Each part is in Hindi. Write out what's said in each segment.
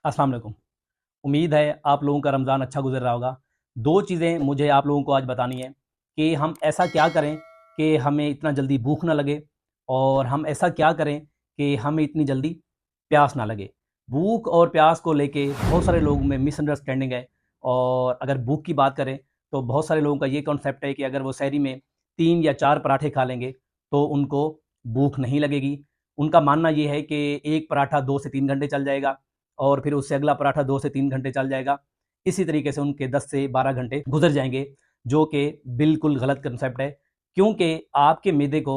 अस्सलाम वालेकुम। उम्मीद है आप लोगों का रमज़ान अच्छा गुज़र रहा होगा। 2 चीज़ें मुझे आप लोगों को आज बतानी है कि हम ऐसा क्या करें कि हमें इतना जल्दी भूख ना लगे और हम ऐसा क्या करें कि हमें इतनी जल्दी प्यास ना लगे। भूख और प्यास को लेके बहुत सारे लोगों में मिसअंडरस्टैंडिंग है और अगर भूख की बात करें तो बहुत सारे लोगों का ये कॉन्सेप्ट है कि अगर वो सहरी में 3 या 4 पराठे खा लेंगे तो उनको भूख नहीं लगेगी। उनका मानना ये है कि 1 पराठा 2 से 3 घंटे चल जाएगा और फिर उससे अगला पराठा 2 से 3 घंटे चल जाएगा। इसी तरीके से उनके 10 से 12 घंटे गुज़र जाएँगे, जो कि बिल्कुल गलत कांसेप्ट है, क्योंकि आपके मैदे को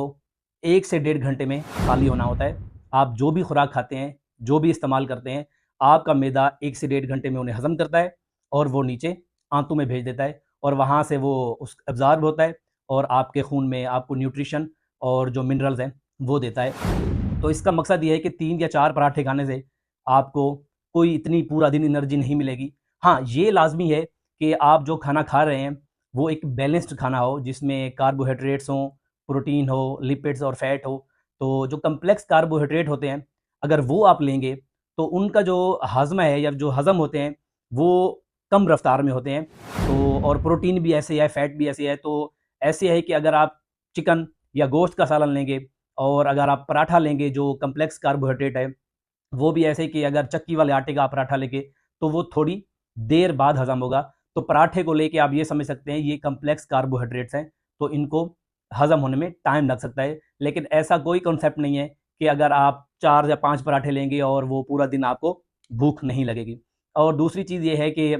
1 से डेढ़ घंटे में खाली होना होता है। आप जो भी खुराक खाते हैं, जो भी इस्तेमाल करते हैं, आपका मैदा 1 से डेढ़ घंटे में उन्हें हज़म करता है और वो नीचे आंतों में भेज देता है और वहाँ से वो एब्ज़ॉर्ब होता है और आपके खून में आपको न्यूट्रिशन और जो मिनरल्स हैं, वो देता है। तो इसका मकसद ये है कि 3 या 4 पराठे खाने से आपको कोई इतनी पूरा दिन एनर्जी नहीं मिलेगी। हाँ, ये लाज़मी है कि आप जो खाना खा रहे हैं, वो एक बैलेंस्ड खाना हो, जिसमें कार्बोहाइड्रेट्स हों, प्रोटीन हो, लिपिड्स और फैट हो। तो जो कॉम्प्लेक्स कार्बोहाइड्रेट होते हैं, अगर वो आप लेंगे, तो उनका जो हाज़मा है या जो हज़म होते हैं, वो कम रफ़्तार में होते हैं। तो और प्रोटीन भी ऐसे है, फैट भी ऐसे है, तो ऐसे है कि अगर आप चिकन या गोश्त का सालन लेंगे और अगर आप पराठा लेंगे जो कॉम्प्लेक्स कार्बोहाइड्रेट है, वो भी ऐसे कि अगर चक्की वाले आटे का आप पराठा लेंगे, तो वो थोड़ी देर बाद हज़म होगा। तो पराठे को लेके आप ये समझ सकते हैं ये कॉम्प्लेक्स कार्बोहाइड्रेट्स हैं, तो इनको हज़म होने में टाइम लग सकता है। लेकिन ऐसा कोई कॉन्सेप्ट नहीं है कि अगर आप 4 या 5 पराठे लेंगे और वो पूरा दिन आपको भूख नहीं लगेगी। और दूसरी चीज़ ये है कि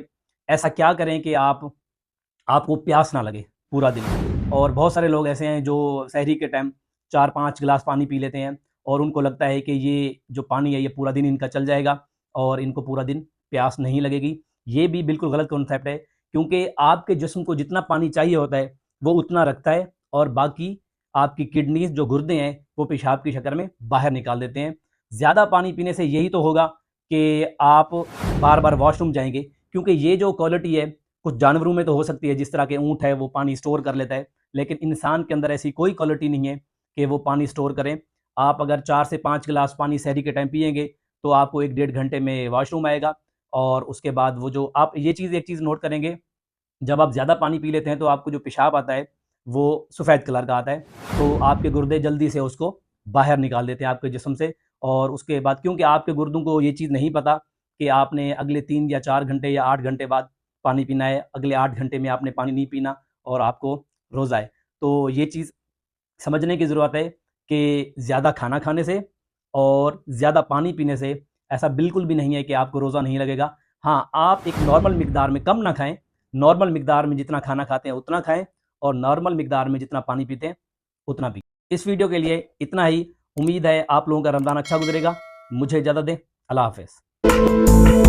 ऐसा क्या करें कि आपको प्यास ना लगे पूरा दिन। और बहुत सारे लोग ऐसे हैं जो सहरी के टाइम 4-5 गिलास पानी पी लेते हैं और उनको लगता है कि ये जो पानी है ये पूरा दिन इनका चल जाएगा और इनको पूरा दिन प्यास नहीं लगेगी। ये भी बिल्कुल गलत कॉन्सेप्ट है, क्योंकि आपके जिस्म को जितना पानी चाहिए होता है वो उतना रखता है और बाकी आपकी किडनीज़ जो गुर्दे हैं वो पेशाब की शक्ल में बाहर निकाल देते हैं। ज़्यादा पानी पीने से यही तो होगा कि आप बार-बार वॉशरूम जाएँगे, क्योंकि ये जो क्वालिटी है कुछ जानवरों में तो हो सकती है, जिस तरह के ऊँट है वो पानी स्टोर कर लेता है, लेकिन इंसान के अंदर ऐसी कोई क्वालिटी नहीं है कि वो पानी स्टोर करें। आप अगर 4 से 5 गिलास पानी सहरी के टाइम पिएँगे, तो आपको 1 डेढ़ घंटे में वॉशरूम आएगा और उसके बाद वो जो आप ये चीज़ एक चीज़ नोट करेंगे, जब आप ज़्यादा पानी पी लेते हैं तो आपको जो पेशाब आता है, वो सफ़ेद कलर का आता है। तो आपके गुर्दे जल्दी से उसको बाहर निकाल देते हैं आपके जिस्म से और उसके बाद क्योंकि आपके गुर्दों को ये चीज़ नहीं पता कि आपने अगले 3 या 4 घंटे या 8 घंटे बाद पानी पीना है, अगले 8 घंटे में आपने पानी नहीं पीना और आपको रोज़ा है। तो ये चीज़ समझने की ज़रूरत है कि ज़्यादा खाना खाने से और ज़्यादा पानी पीने से ऐसा बिल्कुल भी नहीं है कि आपको रोज़ा नहीं लगेगा। हाँ, आप एक नॉर्मल मिकदार में कम ना खाएँ, नॉर्मल मिकदार में जितना खाना खाते हैं उतना खाएँ और नॉर्मल मिकदार में जितना पानी पीते हैं, उतना पिएँ। इस वीडियो के लिए इतना ही। उम्मीद है आप लोगों का रमज़ान अच्छा गुज़रेगा। मुझे इजाज़त दें। अल्लाह हाफ़िज़।